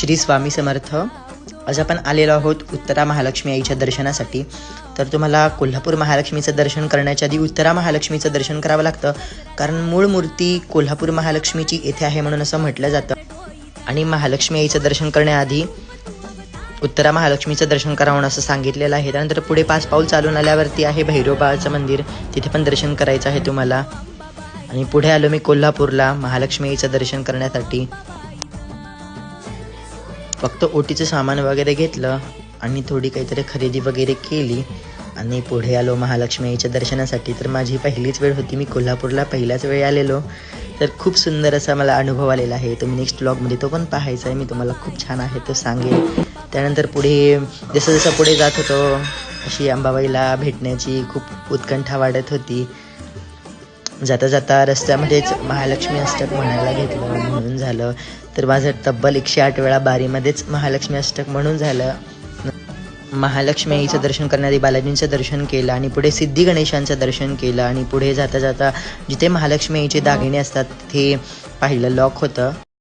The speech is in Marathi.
श्री स्वामी समर्थ. आज आपण आलेलो आहोत उत्तरा महालक्ष्मी आईच्या दर्शनासाठी. तर तुम्हाला कोल्हापूर महालक्ष्मीचं दर्शन करण्याच्या आधी उत्तरा महालक्ष्मीचं दर्शन करावं लागतं, कारण मूळ मूर्ती कोल्हापूर महालक्ष्मीची येथे आहे म्हणून असं म्हटलं जातं. आणि महालक्ष्मी आईचं दर्शन करण्याआधी उत्तरा महालक्ष्मीचं दर्शन करावं असं सांगितलेलं आहे. त्यानंतर पुढे 5 पाऊल चालून आल्यावरती आहे भैरोबाचं मंदिर, तिथे पण दर्शन करायचं आहे तुम्हाला. आणि पुढे आलो मी कोल्हापूरला महालक्ष्मी आईचं दर्शन करण्यासाठी. फक्त ओटीचं सामान वगैरे घेतलं आणि थोडी काहीतरी खरेदी वगैरे केली आणि पुढे आलो महालक्ष्मी आईच्या दर्शनासाठी. तर माझी पहिलीच वेळ होती, मी कोल्हापूरला पहिल्याच वेळी आलेलो. तर खूप सुंदर असा मला अनुभव आलेला आहे. तुम्ही नेक्स्ट ब्लॉगमध्ये तो पण पाहायचा आहे. मी तुम्हाला खूप छान आहे तो सांगेन. त्यानंतर पुढे जसं जसं पुढे जात होतो अशी अंबाबाईला भेटण्याची खूप उत्कंठा वाढत होती. जाता जाता रस्त्यामध्येच महालक्ष्मी अष्टक म्हणायला घेतलं म्हणून झालं. तर माझं तब्बल 108 वेळा बारीमध्येच महालक्ष्मी अष्टक म्हणून झालं. महालक्ष्मी आईचं दर्शन करणारी बालाजींचं दर्शन केलं आणि पुढे सिद्धी गणेशांचं दर्शन केलं. आणि पुढे जाता जाता जिथे महालक्ष्मी आईचे दागिने असतात तिथे पाहिलं लॉक होतं.